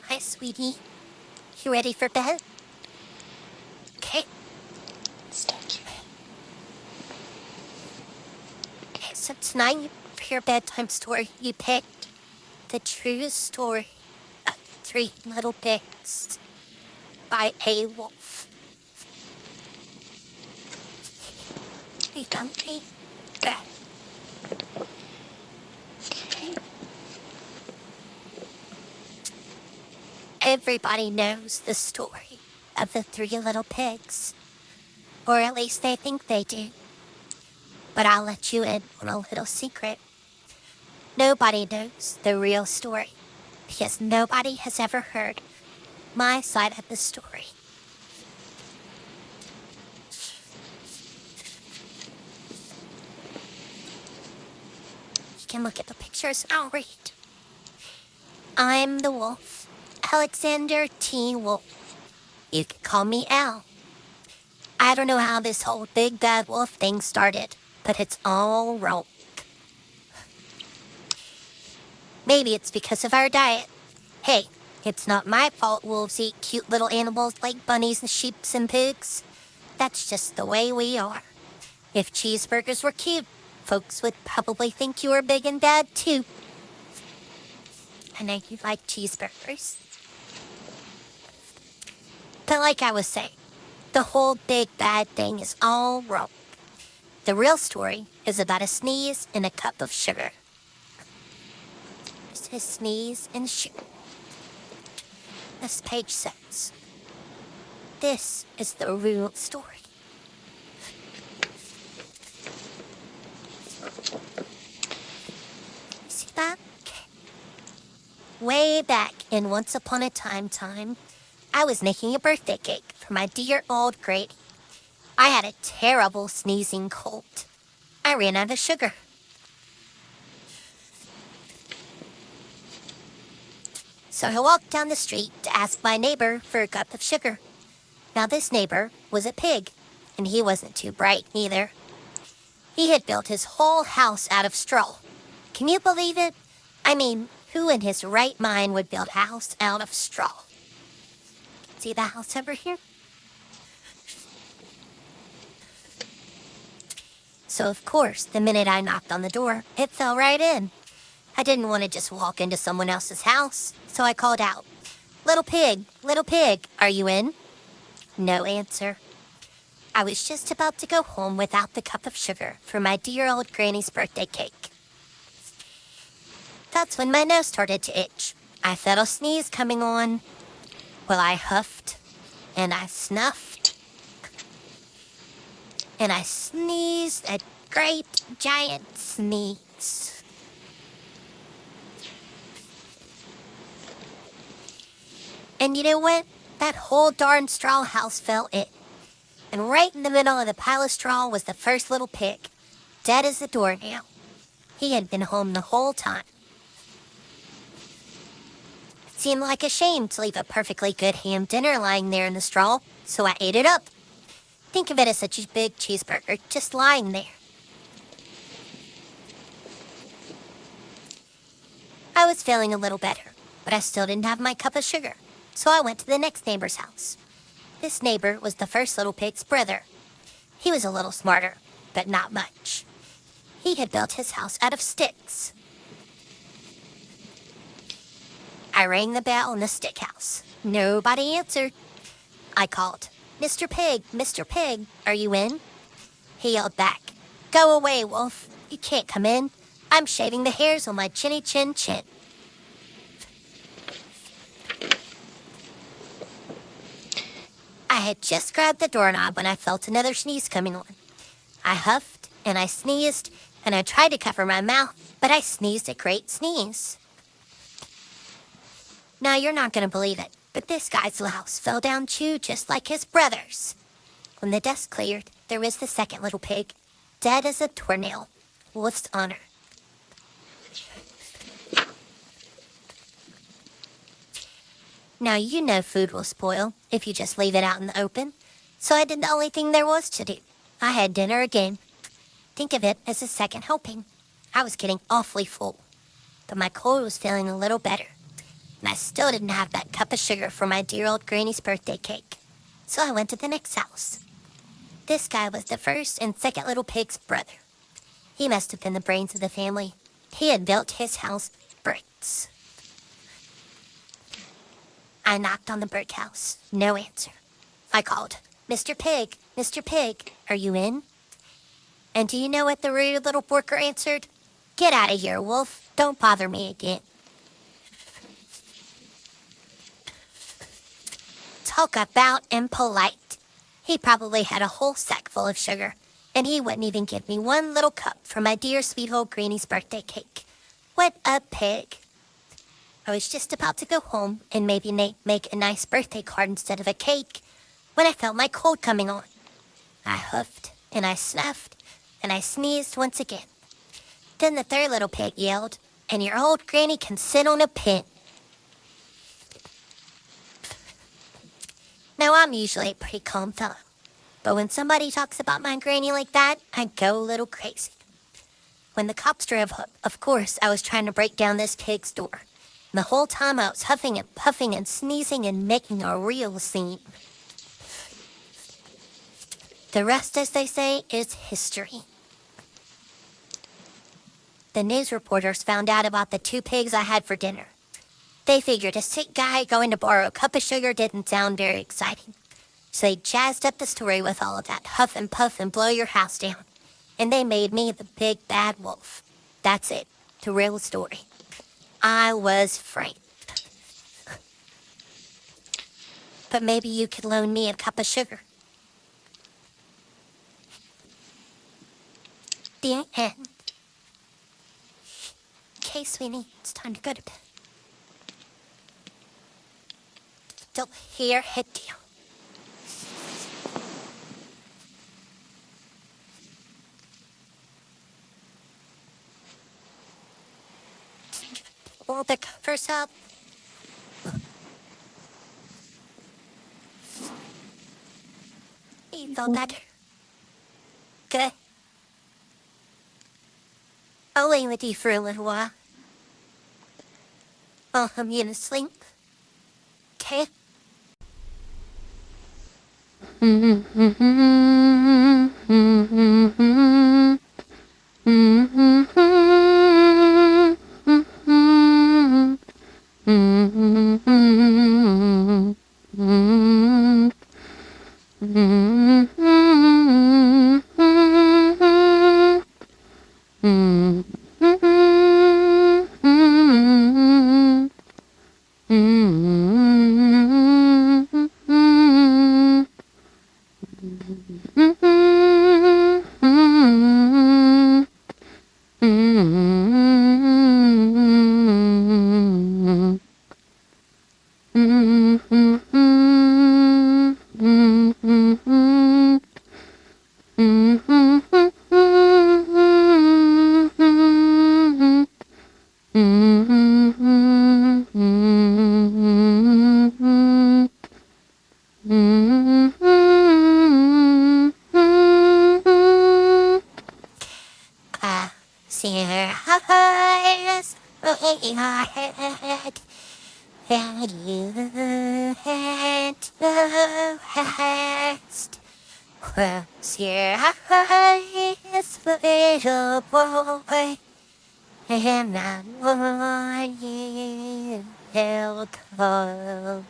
Hi, sweetie. You ready for bed? Okay. Start. Okay, so tonight for your bedtime story, you picked the true story of 3 Little Pigs by a wolf. Are you done, me? Okay. Everybody knows the story of the 3 Little Pigs. Or at least they think they do. But I'll let you in on a little secret. Nobody knows the real story, because nobody has ever heard my side of the story. You can look at the pictures and I'll read. I'm the wolf, Alexander T. Wolf. You can call me Al. I don't know how this whole big bad wolf thing started, but it's all wrong. Maybe it's because of our diet. Hey, it's not my fault wolves eat cute little animals like bunnies and sheep and pigs. That's just the way we are. If cheeseburgers were cute, folks would probably think you were big and bad too. I know you like cheeseburgers. But like I was saying, the whole big bad thing is all wrong. The real story is about a sneeze and a cup of sugar. It's a sneeze and sugar. This page says, this is the real story. See that? Way back in Once Upon a Time, I was making a birthday cake for my dear old Grady. I had a terrible sneezing cold. I ran out of sugar. So I walked down the street to ask my neighbor for a cup of sugar. Now this neighbor was a pig, and he wasn't too bright either. He had built his whole house out of straw. Can you believe it? I mean, who in his right mind would build a house out of straw? See the house over here? So of course, the minute I knocked on the door, it fell right in. I didn't want to just walk into someone else's house, so I called out, little pig, are you in?" No answer. I was just about to go home without the cup of sugar for my dear old granny's birthday cake. That's when my nose started to itch. I felt a sneeze coming on. Well, I huffed, and I snuffed, and I sneezed a great giant sneeze. And you know what? That whole darn straw house fell in. And right in the middle of the pile of straw was the first little pig, dead as a doornail. He had been home the whole time. It seemed like a shame to leave a perfectly good ham dinner lying there in the straw, so I ate it up. Think of it as such a big cheeseburger just lying there. I was feeling a little better, but I still didn't have my cup of sugar, so I went to the next neighbor's house. This neighbor was the first little pig's brother. He was a little smarter, but not much. He had built his house out of sticks. I rang the bell in the stick house. Nobody answered. I called, Mr. Pig, are you in?" He yelled back, "Go away, wolf. You can't come in. I'm shaving the hairs on my chinny chin chin." I had just grabbed the doorknob when I felt another sneeze coming on. I huffed and I sneezed and I tried to cover my mouth, but I sneezed a great sneeze. Now you're not going to believe it, but this guy's house fell down too, just like his brother's. When the dust cleared, there was the second little pig, dead as a doornail. Wolf's honor. Now you know food will spoil if you just leave it out in the open, so I did the only thing there was to do. I had dinner again. Think of it as a second helping. I was getting awfully full, but my cold was feeling a little better, and I still didn't have that cup of sugar for my dear old granny's birthday cake. So I went to the next house. This guy was the first and second little pig's brother. He must have been the brains of the family. He had built his house bricks. I knocked on the brick house. No answer. I called, Mr. Pig, Mr. Pig, are you in? And do you know what the rude little porker answered? Get out of here, wolf. Don't bother me again. Talk about impolite. He probably had a whole sack full of sugar, and he wouldn't even give me one little cup for my dear sweet old granny's birthday cake. What a pig. I was just about to go home and maybe make a nice birthday card instead of a cake when I felt my cold coming on. I huffed, and I snuffed, and I sneezed once again. Then the third little pig yelled, and your old granny can sit on a pin. Now, I'm usually a pretty calm fellow, but when somebody talks about my granny like that, I go a little crazy. When the cops drove up, of course, I was trying to break down this pig's door. And the whole time I was huffing and puffing and sneezing and making a real scene. The rest, as they say, is history. The news reporters found out about the 2 pigs I had for dinner. They figured a sick guy going to borrow a cup of sugar didn't sound very exciting. So they jazzed up the story with all of that huff and puff and blow your house down. And they made me the big bad wolf. That's it. The real story. I was frightened. But maybe you could loan me a cup of sugar. The end. Okay, sweetie, it's time to go to bed. Don't hear head down. Pull the covers up. You feel better? Good. I'll lay with you for a little while. I'll hum you to sleep. Okay? Eyes looking your head, and you had no rest. Close your eyes, little boy, and I want you to come.